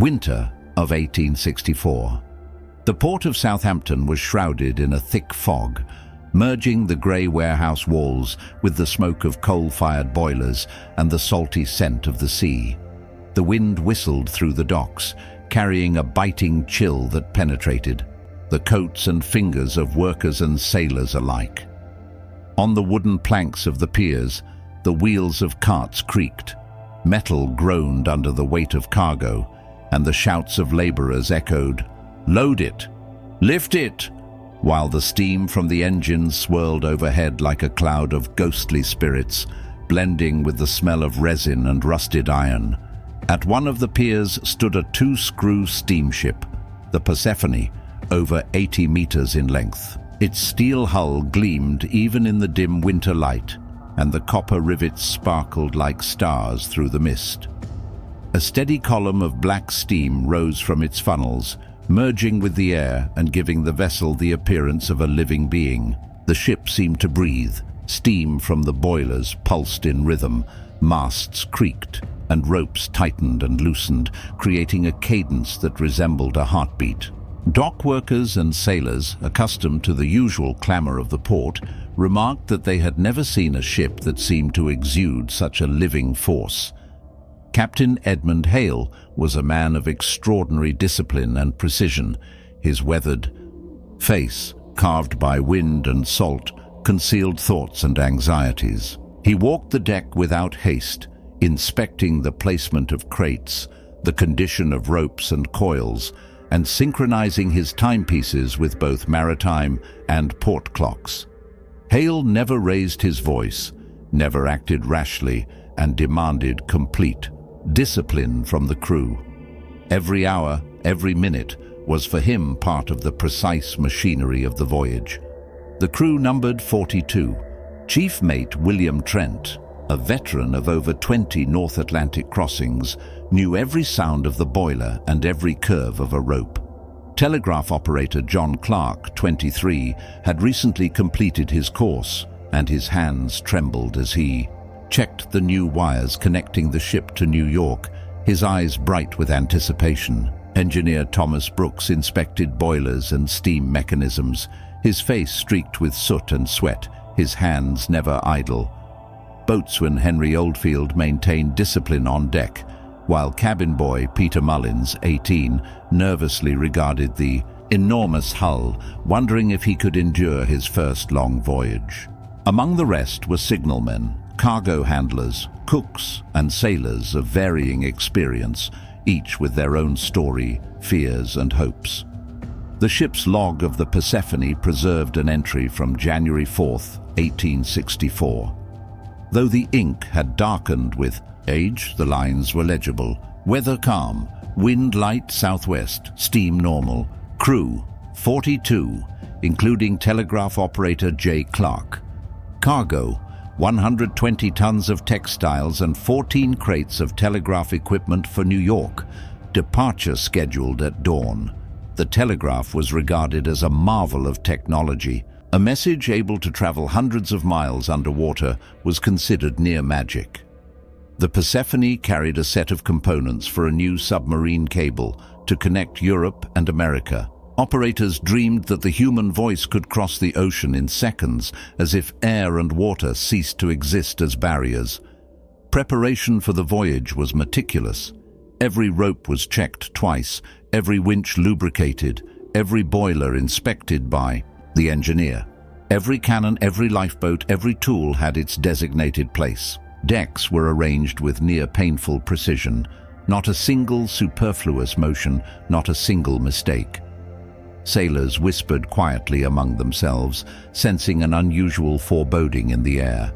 Winter of 1864. The port of Southampton was shrouded in a thick fog, merging the grey warehouse walls with the smoke of coal-fired boilers and the salty scent of the sea. The wind whistled through the docks, carrying a biting chill that penetrated the coats and fingers of workers and sailors alike. On the wooden planks of the piers, the wheels of carts creaked, metal groaned under the weight of cargo, and the shouts of labourers echoed, "Load it! Lift it!" while the steam from the engines swirled overhead like a cloud of ghostly spirits, blending with the smell of resin and rusted iron. At one of the piers stood a two-screw steamship, the Persephone, over 80 meters in length. Its steel hull gleamed even in the dim winter light, and the copper rivets sparkled like stars through the mist. A steady column of black steam rose from its funnels, merging with the air and giving the vessel the appearance of a living being. The ship seemed to breathe. Steam from the boilers pulsed in rhythm, masts creaked, and ropes tightened and loosened, creating a cadence that resembled a heartbeat. Dock workers and sailors, accustomed to the usual clamor of the port, remarked that they had never seen a ship that seemed to exude such a living force. Captain Edmund Hale was a man of extraordinary discipline and precision. His weathered face, carved by wind and salt, concealed thoughts and anxieties. He walked the deck without haste, inspecting the placement of crates, the condition of ropes and coils, and synchronizing his timepieces with both maritime and port clocks. Hale never raised his voice, never acted rashly, and demanded complete discipline from the crew. Every hour, every minute, was for him part of the precise machinery of the voyage. The crew numbered 42. Chief Mate William Trent, a veteran of over 20 North Atlantic crossings, knew every sound of the boiler and every curve of a rope. Telegraph operator John Clark, 23, had recently completed his course, and his hands trembled as he checked the new wires connecting the ship to New York, his eyes bright with anticipation. Engineer Thomas Brooks inspected boilers and steam mechanisms, his face streaked with soot and sweat, his hands never idle. Boatswain Henry Oldfield maintained discipline on deck, while cabin boy Peter Mullins, 18, nervously regarded the enormous hull, wondering if he could endure his first long voyage. Among the rest were signalmen, cargo handlers, cooks, and sailors of varying experience, each with their own story, fears, and hopes. The ship's log of the Persephone preserved an entry from January 4th, 1864. Though the ink had darkened with age, the lines were legible. Weather calm, wind light southwest, steam normal. Crew 42, including telegraph operator J. Clark. Cargo 120 tons of textiles and 14 crates of telegraph equipment for New York. Departure scheduled at dawn. The telegraph was regarded as a marvel of technology. A message able to travel hundreds of miles underwater was considered near magic. The Persephone carried a set of components for a new submarine cable to connect Europe and America. Operators dreamed that the human voice could cross the ocean in seconds, as if air and water ceased to exist as barriers. Preparation for the voyage was meticulous. Every rope was checked twice, every winch lubricated, every boiler inspected by the engineer. Every cannon, every lifeboat, every tool had its designated place. Decks were arranged with near-painful precision. Not a single superfluous motion, not a single mistake. Sailors whispered quietly among themselves, sensing an unusual foreboding in the air.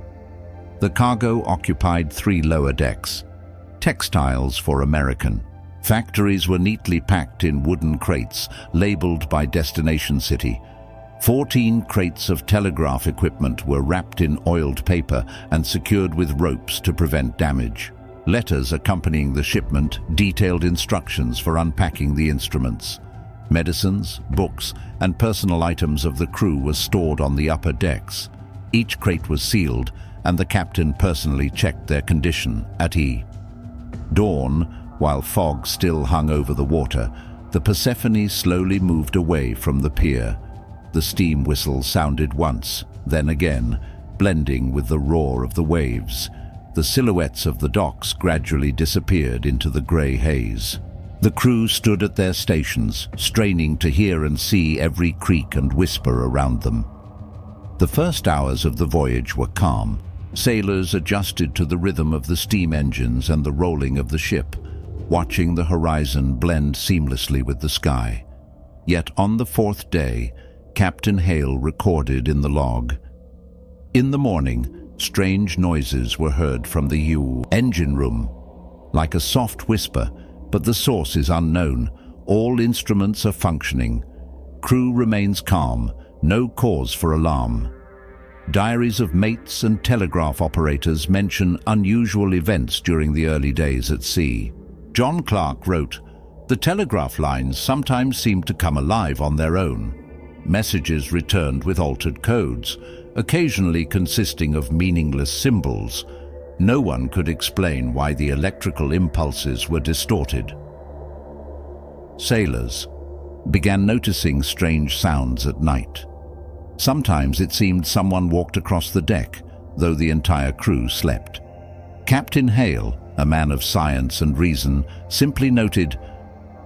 The cargo occupied 3 lower decks. Textiles for American. Factories were neatly packed in wooden crates, labeled by destination city. 14 crates of telegraph equipment were wrapped in oiled paper and secured with ropes to prevent damage. Letters accompanying the shipment detailed instructions for unpacking the instruments. Medicines, books, and personal items of the crew were stored on the upper decks. Each crate was sealed, and the captain personally checked their condition at dawn. While fog still hung over the water, the Persephone slowly moved away from the pier. The steam whistle sounded once, then again, blending with the roar of the waves. The silhouettes of the docks gradually disappeared into the grey haze. The crew stood at their stations, straining to hear and see every creak and whisper around them. The first hours of the voyage were calm. Sailors adjusted to the rhythm of the steam engines and the rolling of the ship, watching the horizon blend seamlessly with the sky. Yet on the fourth day, Captain Hale recorded in the log, "In the morning, strange noises were heard from the engine room, like a soft whisper, but the source is unknown. All instruments are functioning. Crew remains calm, no cause for alarm." Diaries of mates and telegraph operators mention unusual events during the early days at sea. John Clark wrote, "The telegraph lines sometimes seemed to come alive on their own. Messages returned with altered codes, occasionally consisting of meaningless symbols. No one could explain why the electrical impulses were distorted." Sailors began noticing strange sounds at night. Sometimes it seemed someone walked across the deck, though the entire crew slept. Captain Hale, a man of science and reason, simply noted,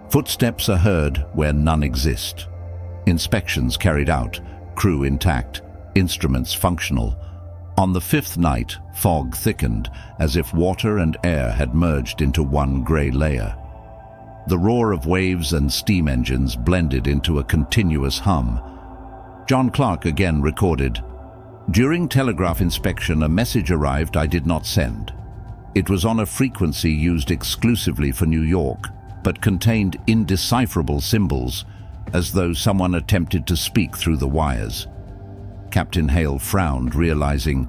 "Footsteps are heard where none exist." Inspections carried out, crew intact, instruments functional. On the fifth night, fog thickened, as if water and air had merged into one grey layer. The roar of waves and steam engines blended into a continuous hum. John Clark again recorded, "During telegraph inspection, a message arrived I did not send. It was on a frequency used exclusively for New York, but contained indecipherable symbols, as though someone attempted to speak through the wires." Captain Hale frowned, realizing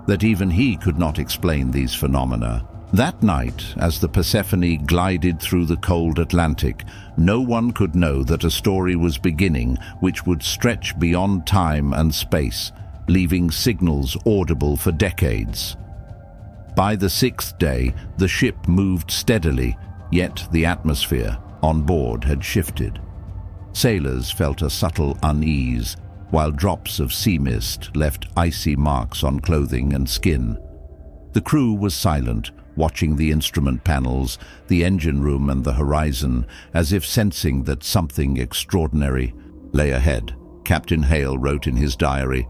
that even he could not explain these phenomena. That night, as the Persephone glided through the cold Atlantic, no one could know that a story was beginning which would stretch beyond time and space, leaving signals audible for decades. By the sixth day, the ship moved steadily, yet the atmosphere on board had shifted. Sailors felt a subtle unease, while drops of sea mist left icy marks on clothing and skin. The crew was silent, watching the instrument panels, the engine room and the horizon, as if sensing that something extraordinary lay ahead. Captain Hale wrote in his diary,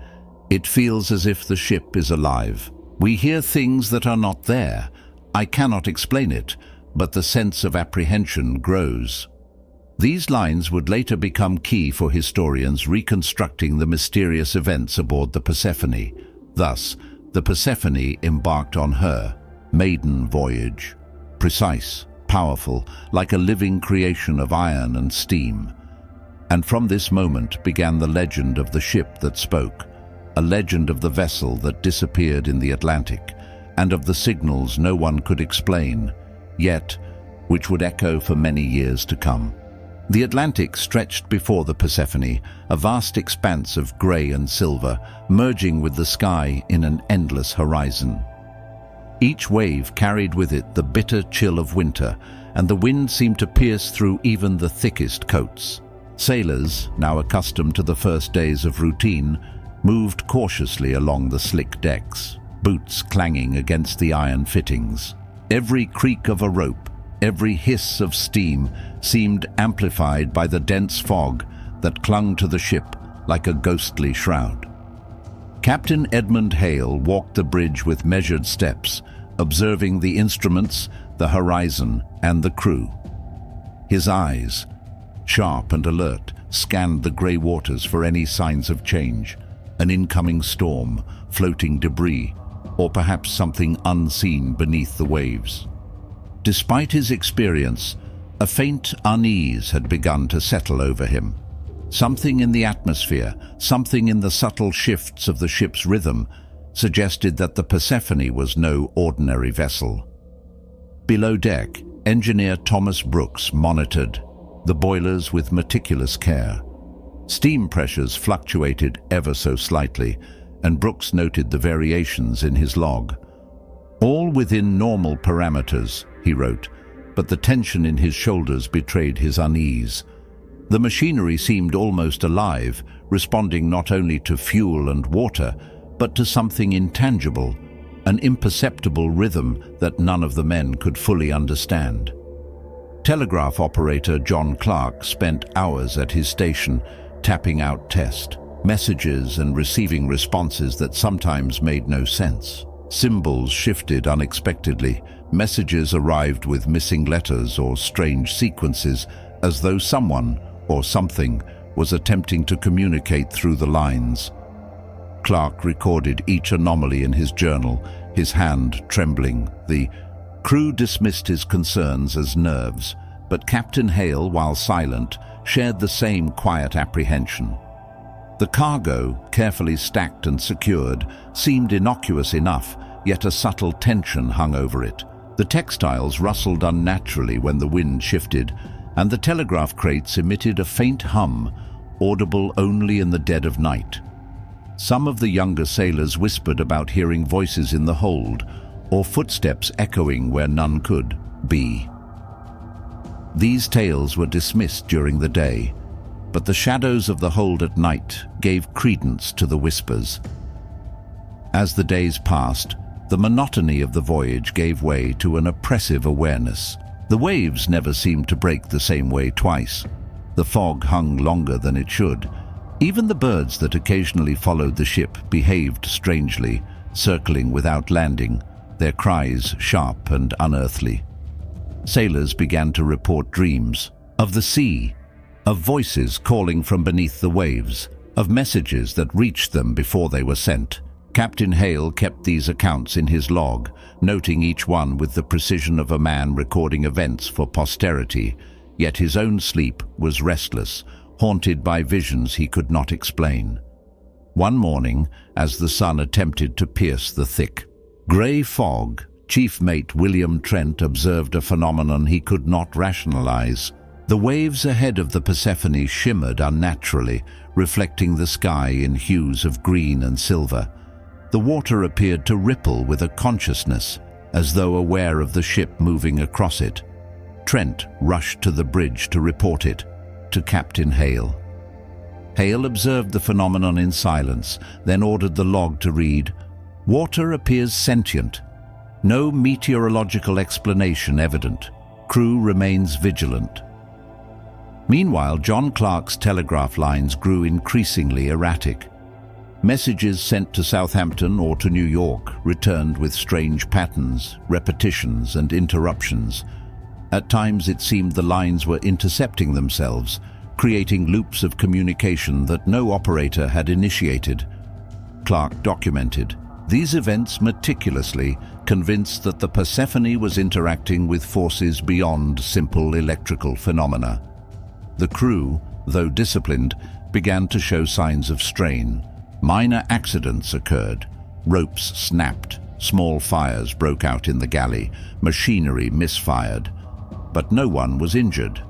"It feels as if the ship is alive. We hear things that are not there. I cannot explain it, but the sense of apprehension grows." These lines would later become key for historians reconstructing the mysterious events aboard the Persephone. Thus, the Persephone embarked on her maiden voyage, precise, powerful, like a living creation of iron and steam. And from this moment began the legend of the ship that spoke, a legend of the vessel that disappeared in the Atlantic, and of the signals no one could explain, yet which would echo for many years to come. The Atlantic stretched before the Persephone, a vast expanse of grey and silver, merging with the sky in an endless horizon. Each wave carried with it the bitter chill of winter, and the wind seemed to pierce through even the thickest coats. Sailors, now accustomed to the first days of routine, moved cautiously along the slick decks, boots clanging against the iron fittings. Every creak of a rope, every hiss of steam seemed amplified by the dense fog that clung to the ship like a ghostly shroud. Captain Edmund Hale walked the bridge with measured steps, observing the instruments, the horizon, and the crew. His eyes, sharp and alert, scanned the grey waters for any signs of change, an incoming storm, floating debris, or perhaps something unseen beneath the waves. Despite his experience, a faint unease had begun to settle over him. Something in the atmosphere, something in the subtle shifts of the ship's rhythm, suggested that the Persephone was no ordinary vessel. Below deck, engineer Thomas Brooks monitored the boilers with meticulous care. Steam pressures fluctuated ever so slightly, and Brooks noted the variations in his log. "All within normal parameters," he wrote, but the tension in his shoulders betrayed his unease. The machinery seemed almost alive, responding not only to fuel and water, but to something intangible, an imperceptible rhythm that none of the men could fully understand. Telegraph operator John Clark spent hours at his station, tapping out test messages and receiving responses that sometimes made no sense. Symbols shifted unexpectedly, messages arrived with missing letters or strange sequences, as though someone or something was attempting to communicate through the lines. Clark recorded each anomaly in his journal, his hand trembling. The crew dismissed his concerns as nerves, but Captain Hale, while silent, shared the same quiet apprehension. The cargo, carefully stacked and secured, seemed innocuous enough, yet a subtle tension hung over it. The textiles rustled unnaturally when the wind shifted, and the telegraph crates emitted a faint hum, audible only in the dead of night. Some of the younger sailors whispered about hearing voices in the hold, or footsteps echoing where none could be. These tales were dismissed during the day, but the shadows of the hold at night gave credence to the whispers. As the days passed, the monotony of the voyage gave way to an oppressive awareness. The waves never seemed to break the same way twice. The fog hung longer than it should. Even the birds that occasionally followed the ship behaved strangely, circling without landing, their cries sharp and unearthly. Sailors began to report dreams of the sea, of voices calling from beneath the waves, of messages that reached them before they were sent. Captain Hale kept these accounts in his log, noting each one with the precision of a man recording events for posterity, yet his own sleep was restless, haunted by visions he could not explain. One morning, as the sun attempted to pierce the thick grey fog, Chief Mate William Trent observed a phenomenon he could not rationalize. The waves ahead of the Persephone shimmered unnaturally, reflecting the sky in hues of green and silver. The water appeared to ripple with a consciousness, as though aware of the ship moving across it. Trent rushed to the bridge to report it to Captain Hale. Hale observed the phenomenon in silence, then ordered the log to read, "Water appears sentient. No meteorological explanation evident. Crew remains vigilant." Meanwhile, John Clark's telegraph lines grew increasingly erratic. Messages sent to Southampton or to New York returned with strange patterns, repetitions, and interruptions. At times it seemed the lines were intercepting themselves, creating loops of communication that no operator had initiated. Clark documented these events meticulously, convinced that the Persephone was interacting with forces beyond simple electrical phenomena. The crew, though disciplined, began to show signs of strain. Minor accidents occurred. Ropes snapped, small fires broke out in the galley, machinery misfired. But no one was injured.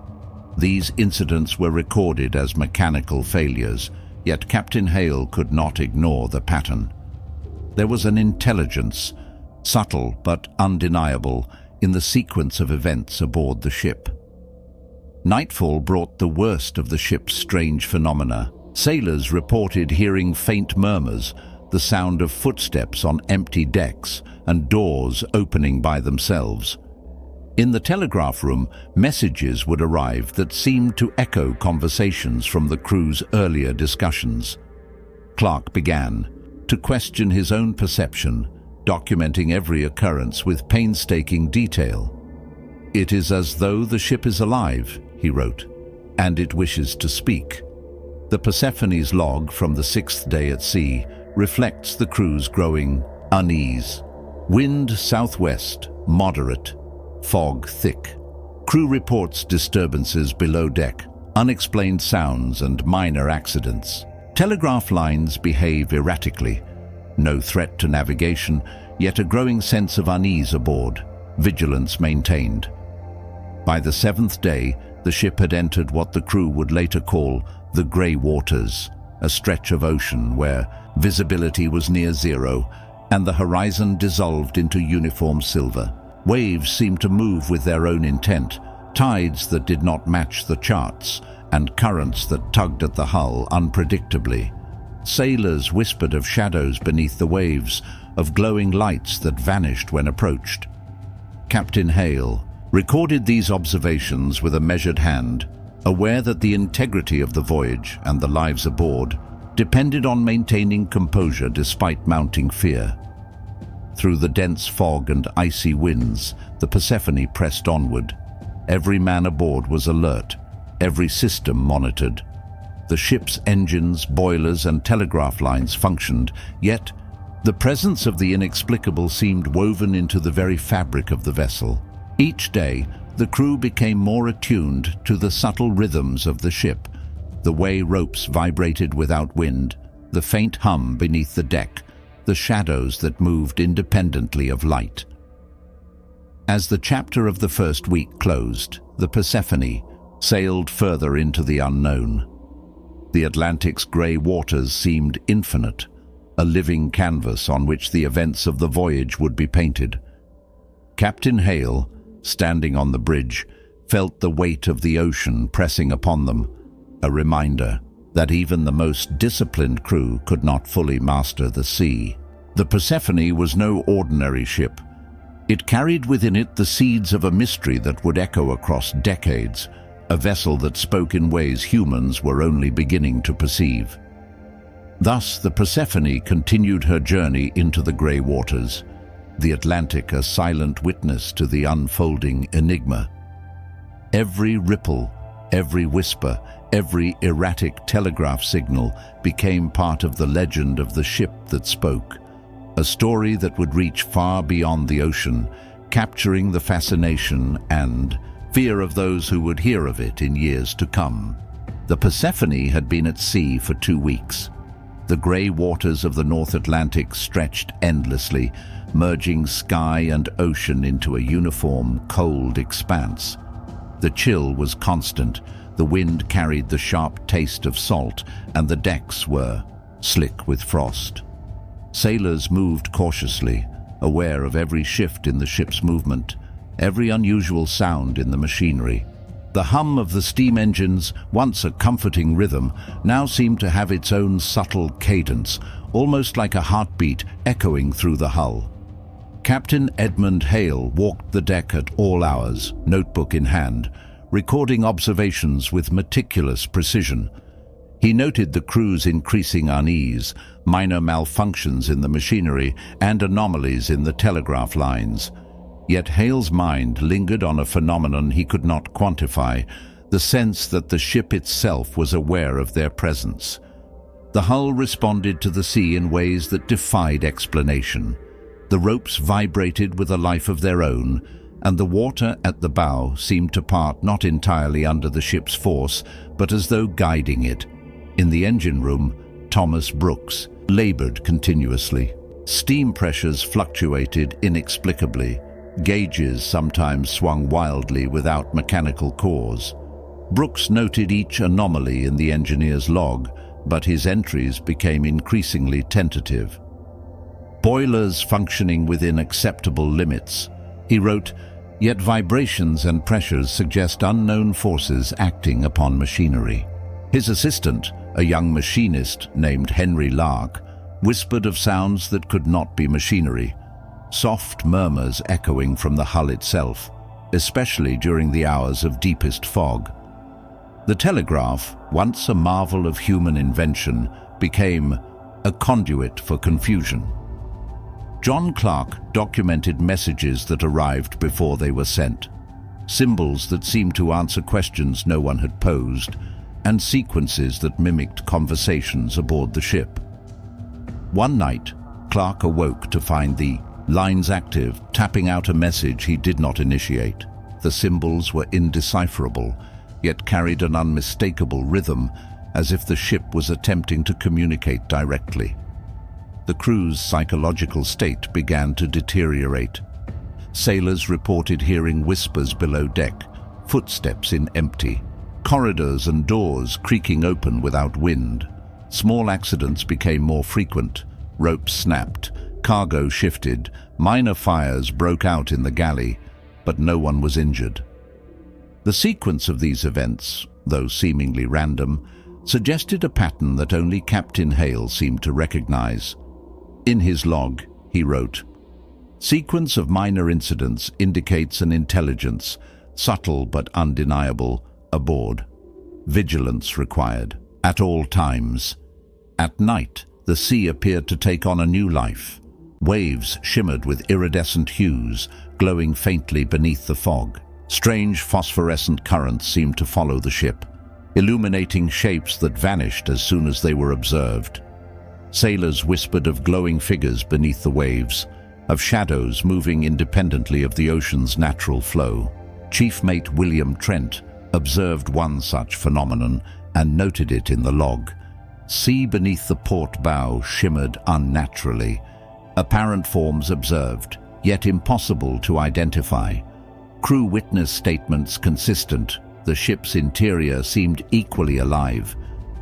These incidents were recorded as mechanical failures, yet Captain Hale could not ignore the pattern. There was an intelligence, subtle but undeniable, in the sequence of events aboard the ship. Nightfall brought the worst of the ship's strange phenomena. Sailors reported hearing faint murmurs, the sound of footsteps on empty decks, and doors opening by themselves. In the telegraph room, messages would arrive that seemed to echo conversations from the crew's earlier discussions. Clark began to question his own perception, documenting every occurrence with painstaking detail. "It is as though the ship is alive," he wrote, "and it wishes to speak." The Persephone's log from the 6th day at sea reflects the crew's growing unease. Wind southwest, moderate. Fog thick. Crew reports disturbances below deck, unexplained sounds and minor accidents. Telegraph lines behave erratically. No threat to navigation, yet a growing sense of unease aboard. Vigilance maintained. By the 7th day, the ship had entered what the crew would later call the grey waters, a stretch of ocean where visibility was near zero and the horizon dissolved into uniform silver. Waves seemed to move with their own intent, tides that did not match the charts, and currents that tugged at the hull unpredictably. Sailors whispered of shadows beneath the waves, of glowing lights that vanished when approached. Captain Hale recorded these observations with a measured hand, aware that the integrity of the voyage and the lives aboard depended on maintaining composure despite mounting fear. Through the dense fog and icy winds, the Persephone pressed onward. Every man aboard was alert, every system monitored. The ship's engines, boilers, and telegraph lines functioned, yet the presence of the inexplicable seemed woven into the very fabric of the vessel. Each day, the crew became more attuned to the subtle rhythms of the ship, the way ropes vibrated without wind, the faint hum beneath the deck, the shadows that moved independently of light. As the chapter of the first week closed, the Persephone sailed further into the unknown. The Atlantic's grey waters seemed infinite, a living canvas on which the events of the voyage would be painted. Captain Hale, standing on the bridge, felt the weight of the ocean pressing upon them, a reminder that even the most disciplined crew could not fully master the sea. The Persephone was no ordinary ship. It carried within it the seeds of a mystery that would echo across decades, a vessel that spoke in ways humans were only beginning to perceive. Thus, the Persephone continued her journey into the grey waters, the Atlantic a silent witness to the unfolding enigma. Every ripple, every whisper, every erratic telegraph signal became part of the legend of the ship that spoke, a story that would reach far beyond the ocean, capturing the fascination and fear of those who would hear of it in years to come. The Persephone had been at sea for 2 weeks. The grey waters of the North Atlantic stretched endlessly, merging sky and ocean into a uniform, cold expanse. The chill was constant, the wind carried the sharp taste of salt, and the decks were slick with frost. Sailors moved cautiously, aware of every shift in the ship's movement, every unusual sound in the machinery. The hum of the steam engines, once a comforting rhythm, now seemed to have its own subtle cadence, almost like a heartbeat echoing through the hull. Captain Edmund Hale walked the deck at all hours, notebook in hand, recording observations with meticulous precision. He noted the crew's increasing unease, minor malfunctions in the machinery, and anomalies in the telegraph lines. Yet Hale's mind lingered on a phenomenon he could not quantify, the sense that the ship itself was aware of their presence. The hull responded to the sea in ways that defied explanation. The ropes vibrated with a life of their own, and the water at the bow seemed to part not entirely under the ship's force, but as though guiding it. In the engine room, Thomas Brooks labored continuously. Steam pressures fluctuated inexplicably. Gauges sometimes swung wildly without mechanical cause. Brooks noted each anomaly in the engineer's log, but his entries became increasingly tentative. Boilers functioning within acceptable limits. He wrote, yet vibrations and pressures suggest unknown forces acting upon machinery. His assistant, a young machinist named Henry Lark, whispered of sounds that could not be machinery, soft murmurs echoing from the hull itself, especially during the hours of deepest fog. The telegraph, once a marvel of human invention, became a conduit for confusion. John Clark documented messages that arrived before they were sent, symbols that seemed to answer questions no one had posed, and sequences that mimicked conversations aboard the ship. One night, Clark awoke to find the lines active, tapping out a message he did not initiate. The symbols were indecipherable, yet carried an unmistakable rhythm, as if the ship was attempting to communicate directly. The crew's psychological state began to deteriorate. Sailors reported hearing whispers below deck, footsteps in empty, corridors and doors creaking open without wind. Small accidents became more frequent. Ropes snapped, Cargo shifted, minor fires broke out in the galley, but no one was injured. The sequence of these events, though seemingly random, suggested a pattern that only Captain Hale seemed to recognize. In his log, he wrote, "Sequence of minor incidents indicates an intelligence, subtle but undeniable, aboard. Vigilance required, at all times. At night, the sea appeared to take on a new life. Waves shimmered with iridescent hues, glowing faintly beneath the fog. Strange phosphorescent currents seemed to follow the ship, illuminating shapes that vanished as soon as they were observed. Sailors whispered of glowing figures beneath the waves, of shadows moving independently of the ocean's natural flow. Chief Mate William Trent observed one such phenomenon and noted it in the log. Sea beneath the port bow shimmered unnaturally, apparent forms observed, yet impossible to identify. Crew witness statements consistent. The ship's interior seemed equally alive.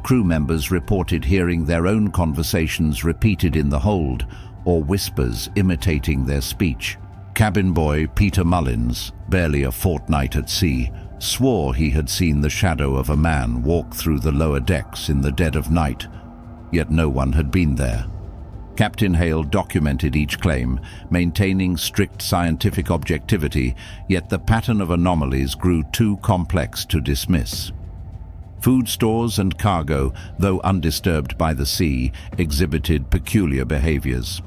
Crew members reported hearing their own conversations repeated in the hold, or whispers imitating their speech. Cabin boy Peter Mullins, barely a fortnight at sea, swore he had seen the shadow of a man walk through the lower decks in the dead of night, yet no one had been there. Captain Hale documented each claim, maintaining strict scientific objectivity, yet the pattern of anomalies grew too complex to dismiss. Food stores and cargo, though undisturbed by the sea, exhibited peculiar behaviors.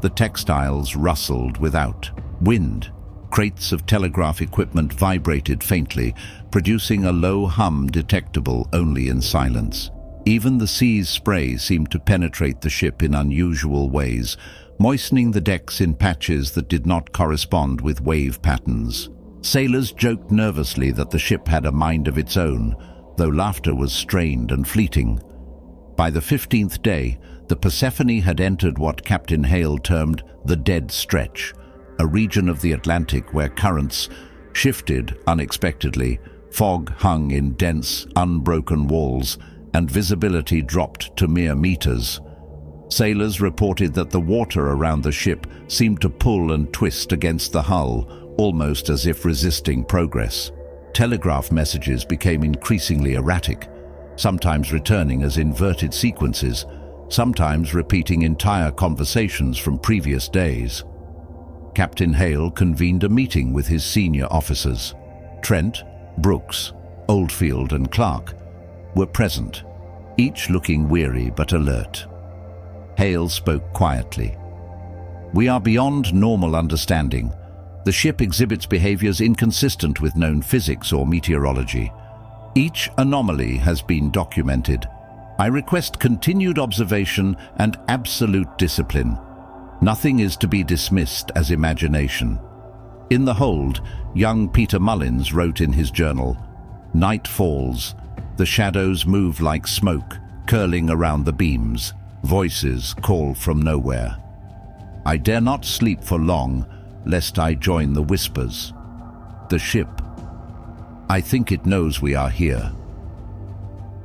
The textiles rustled without wind. Crates of telegraph equipment vibrated faintly, producing a low hum detectable only in silence. Even the sea's spray seemed to penetrate the ship in unusual ways, moistening the decks in patches that did not correspond with wave patterns. Sailors joked nervously that the ship had a mind of its own, though laughter was strained and fleeting. By the 15th day, the Persephone had entered what Captain Hale termed the dead stretch, a region of the Atlantic where currents shifted unexpectedly, fog hung in dense, unbroken walls, and visibility dropped to mere meters. Sailors reported that the water around the ship seemed to pull and twist against the hull, almost as if resisting progress. Telegraph messages became increasingly erratic, sometimes returning as inverted sequences, sometimes repeating entire conversations from previous days. Captain Hale convened a meeting with his senior officers. Trent, Brooks, Oldfield and Clark were present, each looking weary but alert. Hale spoke quietly. "We are beyond normal understanding. The ship exhibits behaviors inconsistent with known physics or meteorology. Each anomaly has been documented. I request continued observation and absolute discipline. Nothing is to be dismissed as imagination." In the hold, young Peter Mullins wrote in his journal, "Night falls. The shadows move like smoke, curling around the beams. Voices call from nowhere. I dare not sleep for long, lest I join the whispers. The ship. I think it knows we are here."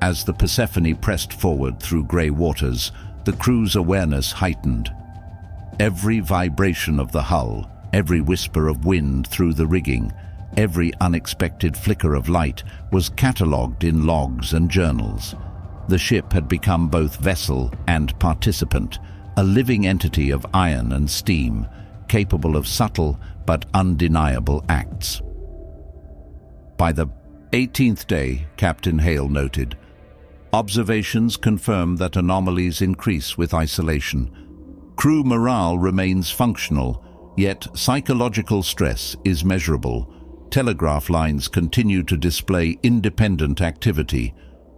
As the Persephone pressed forward through grey waters, the crew's awareness heightened. Every vibration of the hull, every whisper of wind through the rigging, every unexpected flicker of light was catalogued in logs and journals. The ship had become both vessel and participant, a living entity of iron and steam, capable of subtle but undeniable acts. By the 18th day, Captain Hale noted, "Observations confirm that anomalies increase with isolation. Crew morale remains functional, yet psychological stress is measurable. Telegraph lines continue to display independent activity.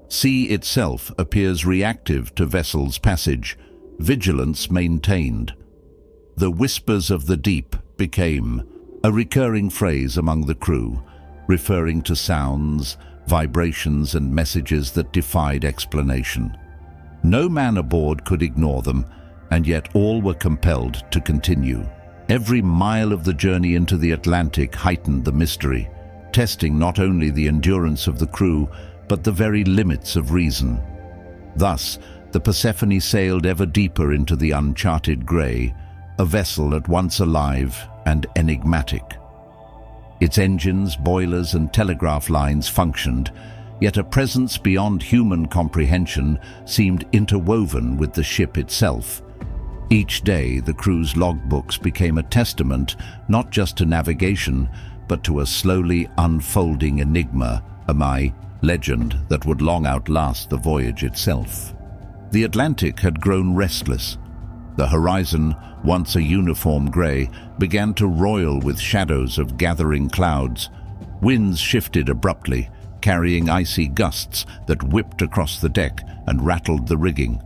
Sea itself appears reactive to vessels' passage. Vigilance maintained." The whispers of the deep became a recurring phrase among the crew, referring to sounds, vibrations and messages that defied explanation. No man aboard could ignore them, and yet all were compelled to continue. Every mile of the journey into the Atlantic heightened the mystery, testing not only the endurance of the crew, but the very limits of reason. Thus, the Persephone sailed ever deeper into the uncharted grey, a vessel at once alive and enigmatic. Its engines, boilers, and telegraph lines functioned, yet a presence beyond human comprehension seemed interwoven with the ship itself. Each day, the crew's logbooks became a testament not just to navigation, but to a slowly unfolding enigma, a legend that would long outlast the voyage itself. The Atlantic had grown restless. The horizon, once a uniform grey, began to roil with shadows of gathering clouds. Winds shifted abruptly, carrying icy gusts that whipped across the deck and rattled the rigging.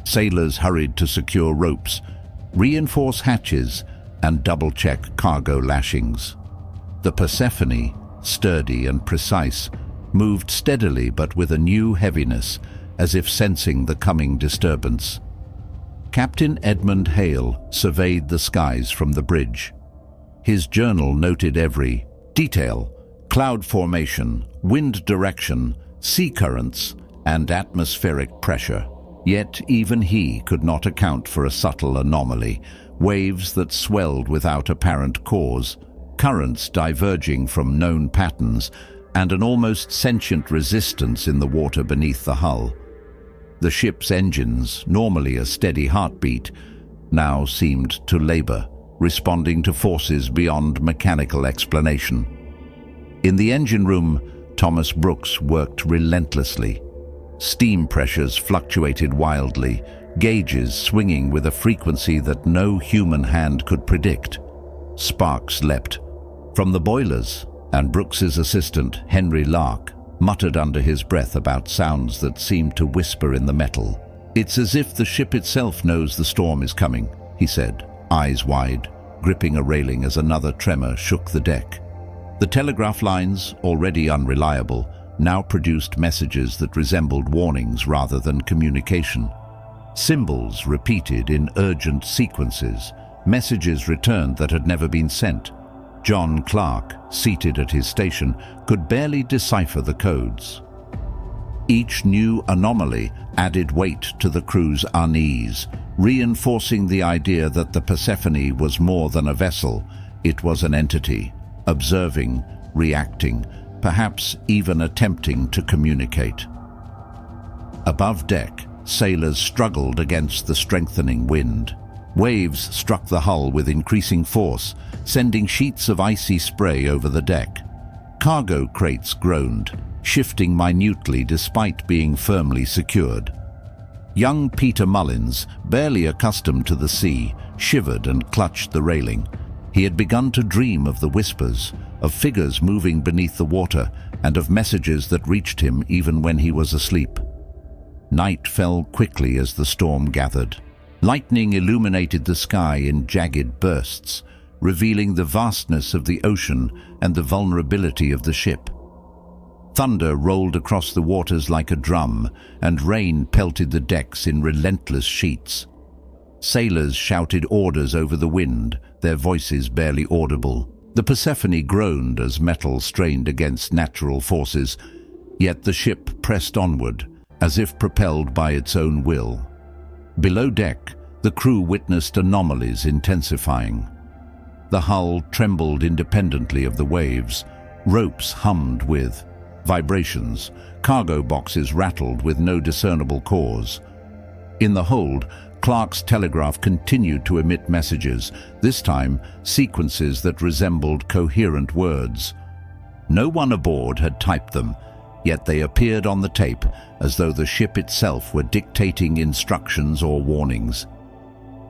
Sailors hurried to secure ropes, reinforce hatches, and double-check cargo lashings. The Persephone, sturdy and precise, moved steadily but with a new heaviness, as if sensing the coming disturbance. Captain Edmund Hale surveyed the skies from the bridge. His journal noted every detail: cloud formation, wind direction, sea currents, and atmospheric pressure. Yet even he could not account for a subtle anomaly: waves that swelled without apparent cause, currents diverging from known patterns, and an almost sentient resistance in the water beneath the hull. The ship's engines, normally a steady heartbeat, now seemed to labor, responding to forces beyond mechanical explanation. In the engine room, Thomas Brooks worked relentlessly. Steam pressures fluctuated wildly, gauges swinging with a frequency that no human hand could predict. Sparks leapt from the boilers, and Brooks's assistant, Henry Lark, muttered under his breath about sounds that seemed to whisper in the metal. "It's as if the ship itself knows the storm is coming," he said, eyes wide, gripping a railing as another tremor shook the deck. The telegraph lines, already unreliable, now produced messages that resembled warnings rather than communication. Symbols repeated in urgent sequences, messages returned that had never been sent. John Clark, seated at his station, could barely decipher the codes. Each new anomaly added weight to the crew's unease, reinforcing the idea that the Persephone was more than a vessel. It was an entity, observing, reacting, perhaps even attempting to communicate. Above deck, sailors struggled against the strengthening wind. Waves struck the hull with increasing force, sending sheets of icy spray over the deck. Cargo crates groaned, shifting minutely despite being firmly secured. Young Peter Mullins, barely accustomed to the sea, shivered and clutched the railing. He had begun to dream of the whispers, of figures moving beneath the water, and of messages that reached him even when he was asleep. Night fell quickly as the storm gathered. Lightning illuminated the sky in jagged bursts, revealing the vastness of the ocean and the vulnerability of the ship. Thunder rolled across the waters like a drum, and rain pelted the decks in relentless sheets. Sailors shouted orders over the wind, their voices barely audible. The Persephone groaned as metal strained against natural forces, yet the ship pressed onward, as if propelled by its own will. Below deck, the crew witnessed anomalies intensifying. The hull trembled independently of the waves, ropes hummed with vibrations, cargo boxes rattled with no discernible cause. In the hold, Clark's telegraph continued to emit messages, this time sequences that resembled coherent words. No one aboard had typed them, yet they appeared on the tape as though the ship itself were dictating instructions or warnings.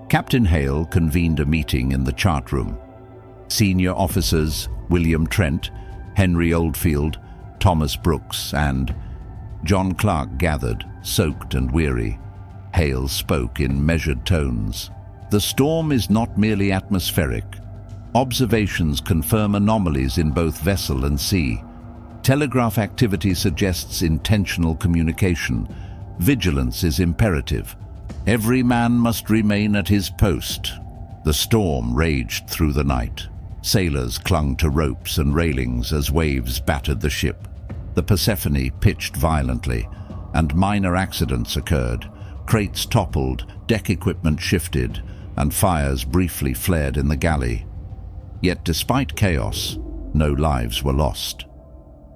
Captain Hale convened a meeting in the chart room. Senior officers William Trent, Henry Oldfield, Thomas Brooks, and John Clark gathered, soaked and weary. Hale spoke in measured tones. "The storm is not merely atmospheric. Observations confirm anomalies in both vessel and sea. Telegraph activity suggests intentional communication. Vigilance is imperative. Every man must remain at his post." The storm raged through the night. Sailors clung to ropes and railings as waves battered the ship. The Persephone pitched violently, and minor accidents occurred. Crates toppled, deck equipment shifted, and fires briefly flared in the galley. Yet despite chaos, no lives were lost.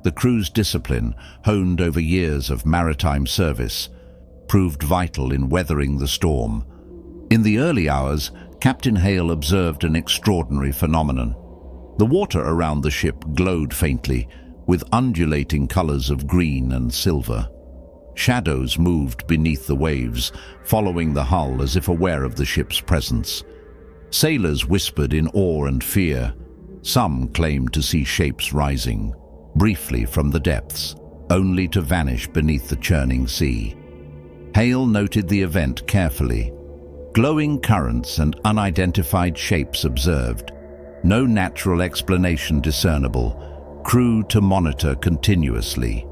The crew's discipline, honed over years of maritime service, proved vital in weathering the storm. In the early hours, Captain Hale observed an extraordinary phenomenon. The water around the ship glowed faintly, with undulating colors of green and silver. Shadows moved beneath the waves, following the hull as if aware of the ship's presence. Sailors whispered in awe and fear. Some claimed to see shapes rising, briefly from the depths, only to vanish beneath the churning sea. Hale noted the event carefully. Glowing currents and unidentified shapes observed. No natural explanation discernible. Crew to monitor continuously.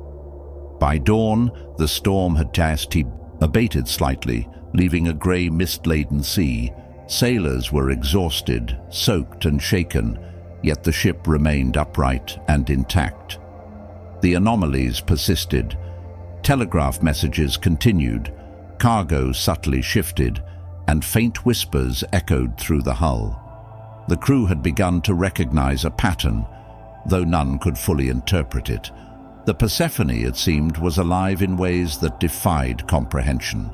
By dawn, the storm had just abated slightly, leaving a grey mist-laden sea. Sailors were exhausted, soaked and shaken, yet the ship remained upright and intact. The anomalies persisted. Telegraph messages continued, cargo subtly shifted, and faint whispers echoed through the hull. The crew had begun to recognize a pattern, though none could fully interpret it. The Persephone, it seemed, was alive in ways that defied comprehension.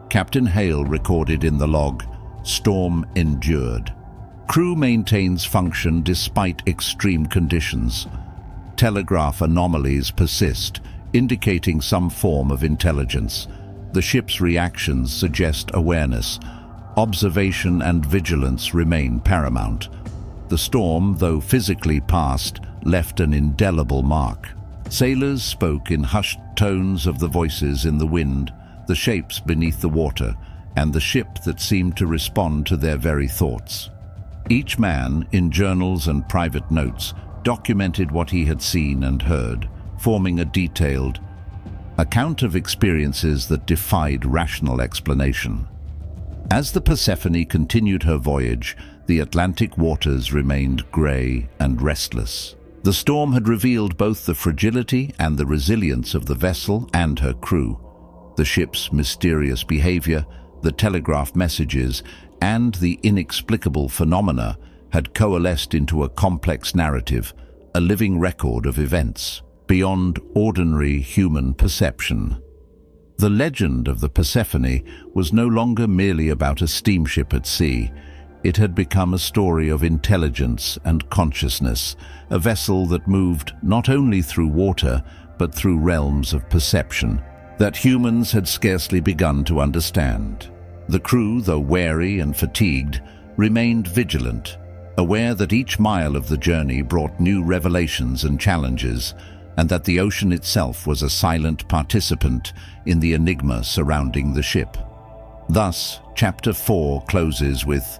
Captain Hale recorded in the log, "Storm endured. Crew maintains function despite extreme conditions. Telegraph anomalies persist, indicating some form of intelligence. The ship's reactions suggest awareness. Observation and vigilance remain paramount. The storm, though physically past, left an indelible mark." Sailors spoke in hushed tones of the voices in the wind, the shapes beneath the water, and the ship that seemed to respond to their very thoughts. Each man, in journals and private notes, documented what he had seen and heard, forming a detailed account of experiences that defied rational explanation. As the Persephone continued her voyage, the Atlantic waters remained grey and restless. The storm had revealed both the fragility and the resilience of the vessel and her crew. The ship's mysterious behavior, the telegraph messages, and the inexplicable phenomena had coalesced into a complex narrative, a living record of events beyond ordinary human perception. The legend of the Persephone was no longer merely about a steamship at sea. It had become a story of intelligence and consciousness, a vessel that moved not only through water, but through realms of perception that humans had scarcely begun to understand. The crew, though wary and fatigued, remained vigilant, aware that each mile of the journey brought new revelations and challenges, and that the ocean itself was a silent participant in the enigma surrounding the ship. Thus, Chapter 4 closes with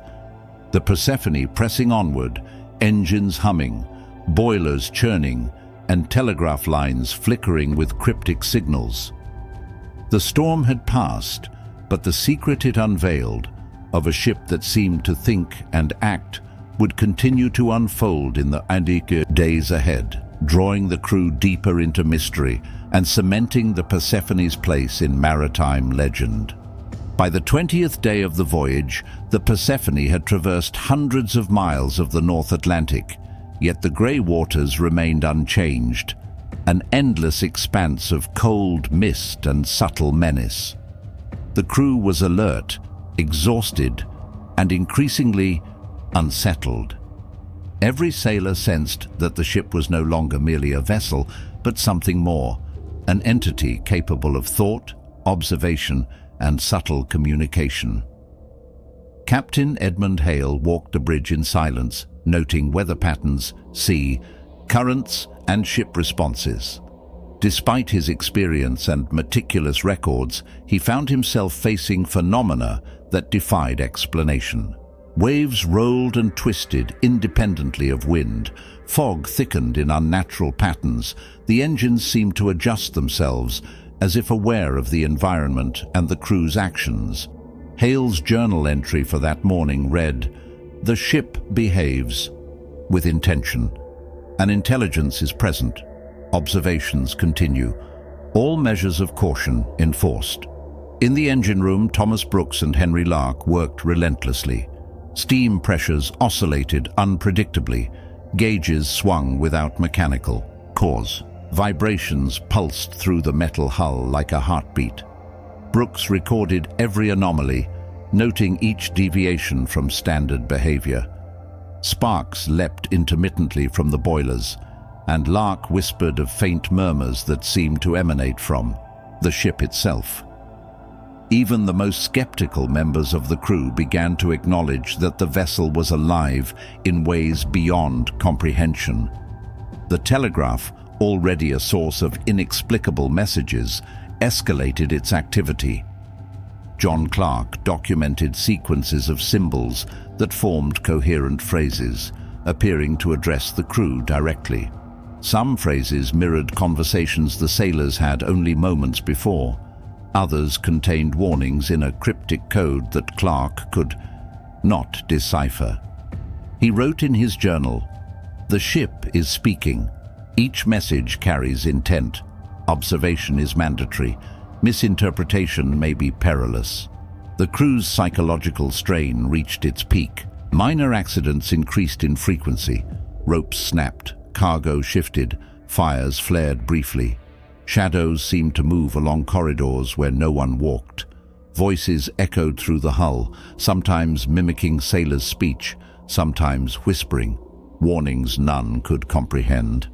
the Persephone pressing onward, engines humming, boilers churning, and telegraph lines flickering with cryptic signals. The storm had passed, but the secret it unveiled, of a ship that seemed to think and act, would continue to unfold in the days ahead, drawing the crew deeper into mystery and cementing the Persephone's place in maritime legend. By the 20th day of the voyage, the Persephone had traversed hundreds of miles of the North Atlantic, yet the grey waters remained unchanged, an endless expanse of cold mist and subtle menace. The crew was alert, exhausted, and increasingly unsettled. Every sailor sensed that the ship was no longer merely a vessel, but something more, an entity capable of thought, observation, and subtle communication. Captain Edmund Hale walked the bridge in silence, noting weather patterns, sea, currents, and ship responses. Despite his experience and meticulous records, he found himself facing phenomena that defied explanation. Waves rolled and twisted independently of wind. Fog thickened in unnatural patterns. The engines seemed to adjust themselves, as if aware of the environment and the crew's actions. Hale's journal entry for that morning read, "The ship behaves with intention. An intelligence is present. Observations continue. All measures of caution enforced." In the engine room, Thomas Brooks and Henry Lark worked relentlessly. Steam pressures oscillated unpredictably. Gauges swung without mechanical cause. Vibrations pulsed through the metal hull like a heartbeat. Brooks recorded every anomaly, noting each deviation from standard behavior. Sparks leapt intermittently from the boilers, and Lark whispered of faint murmurs that seemed to emanate from the ship itself. Even the most skeptical members of the crew began to acknowledge that the vessel was alive in ways beyond comprehension. The telegraph, already a source of inexplicable messages, escalated its activity. John Clark documented sequences of symbols that formed coherent phrases, appearing to address the crew directly. Some phrases mirrored conversations the sailors had only moments before. Others contained warnings in a cryptic code that Clark could not decipher. He wrote in his journal, "The ship is speaking. Each message carries intent. Observation is mandatory. Misinterpretation may be perilous." The crew's psychological strain reached its peak. Minor accidents increased in frequency. Ropes snapped, cargo shifted, fires flared briefly. Shadows seemed to move along corridors where no one walked. Voices echoed through the hull, sometimes mimicking sailors' speech, sometimes whispering, warnings none could comprehend.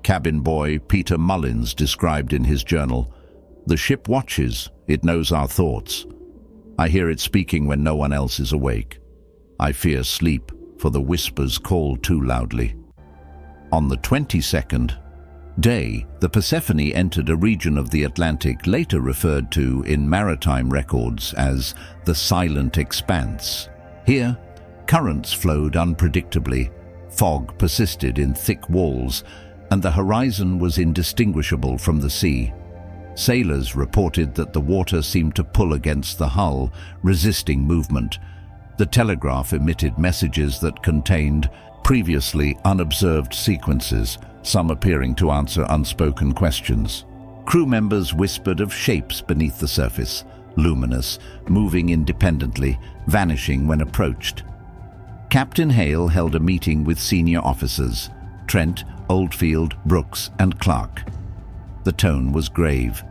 Cabin boy Peter Mullins described in his journal, "The ship watches, it knows our thoughts. I hear it speaking when no one else is awake. I fear sleep, for the whispers call too loudly." On the 22nd day, the Persephone entered a region of the Atlantic later referred to in maritime records as the Silent Expanse. Here, currents flowed unpredictably, fog persisted in thick walls, and the horizon was indistinguishable from the sea. Sailors reported that the water seemed to pull against the hull, resisting movement. The telegraph emitted messages that contained previously unobserved sequences, some appearing to answer unspoken questions. Crew members whispered of shapes beneath the surface, luminous, moving independently, vanishing when approached. Captain Hale held a meeting with senior officers, Trent, Oldfield, Brooks, and Clark. The tone was grave.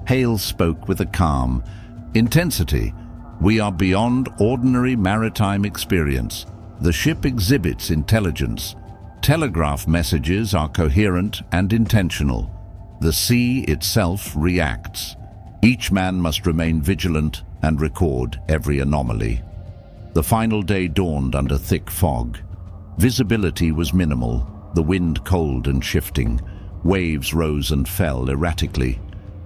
Hale spoke with a calm intensity. "We are beyond ordinary maritime experience. The ship exhibits intelligence. Telegraph messages are coherent and intentional. The sea itself reacts. Each man must remain vigilant and record every anomaly." The final day dawned under thick fog. Visibility was minimal, the wind cold and shifting. Waves rose and fell erratically.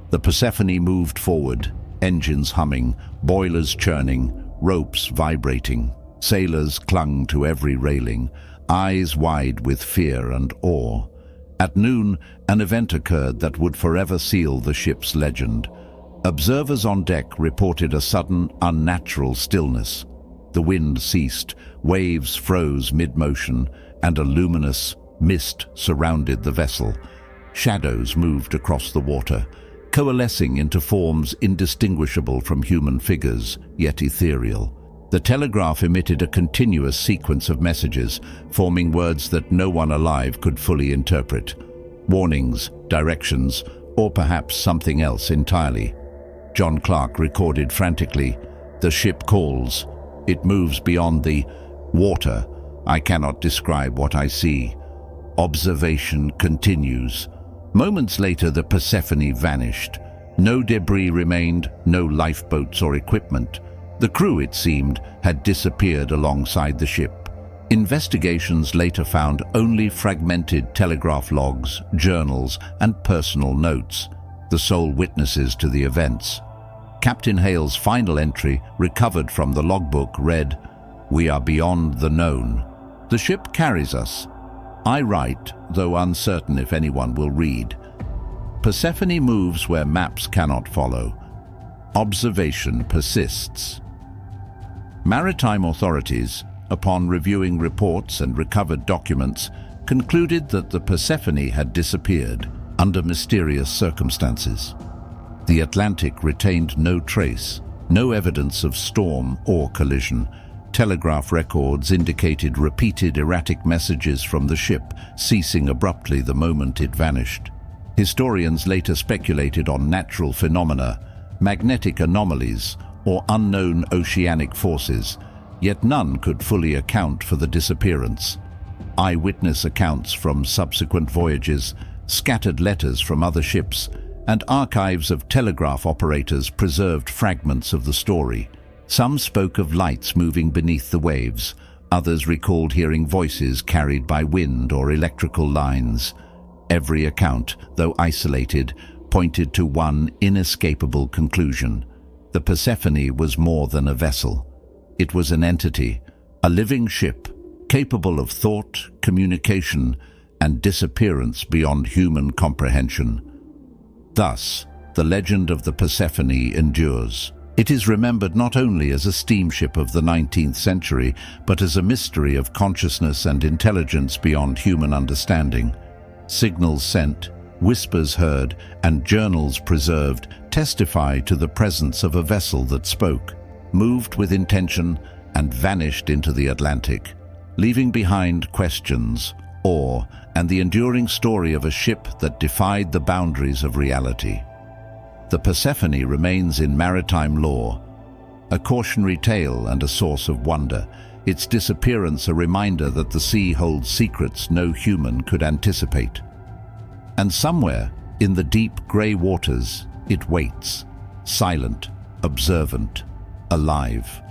The Persephone moved forward, engines humming, boilers churning, ropes vibrating. Sailors clung to every railing, eyes wide with fear and awe. At noon, an event occurred that would forever seal the ship's legend. Observers on deck reported a sudden, unnatural stillness. The wind ceased, waves froze mid-motion, and a luminous mist surrounded the vessel. Shadows moved across the water, coalescing into forms indistinguishable from human figures, yet ethereal. The telegraph emitted a continuous sequence of messages, forming words that no one alive could fully interpret. Warnings, directions, or perhaps something else entirely. John Clark recorded frantically, "The ship calls. It moves beyond the water. I cannot describe what I see. Observation continues." Moments later, the Persephone vanished. No debris remained, no lifeboats or equipment. The crew, it seemed, had disappeared alongside the ship. Investigations later found only fragmented telegraph logs, journals, and personal notes, the sole witnesses to the events. Captain Hale's final entry, recovered from the logbook, read, "We are beyond the known. The ship carries us. I write, though uncertain if anyone will read. Persephone moves where maps cannot follow. Observation persists." Maritime authorities, upon reviewing reports and recovered documents, concluded that the Persephone had disappeared under mysterious circumstances. The Atlantic retained no trace, no evidence of storm or collision. Telegraph records indicated repeated erratic messages from the ship, ceasing abruptly the moment it vanished. Historians later speculated on natural phenomena, magnetic anomalies, or unknown oceanic forces, yet none could fully account for the disappearance. Eyewitness accounts from subsequent voyages, scattered letters from other ships, and archives of telegraph operators preserved fragments of the story. Some spoke of lights moving beneath the waves, others recalled hearing voices carried by wind or electrical lines. Every account, though isolated, pointed to one inescapable conclusion. The Persephone was more than a vessel. It was an entity, a living ship, capable of thought, communication, and disappearance beyond human comprehension. Thus, the legend of the Persephone endures. It is remembered not only as a steamship of the 19th century, but as a mystery of consciousness and intelligence beyond human understanding. Signals sent, whispers heard, and journals preserved testify to the presence of a vessel that spoke, moved with intention, and vanished into the Atlantic, leaving behind questions, awe, and the enduring story of a ship that defied the boundaries of reality. The Persephone remains in maritime lore, a cautionary tale and a source of wonder, its disappearance a reminder that the sea holds secrets no human could anticipate. And somewhere, in the deep grey waters, it waits, silent, observant, alive.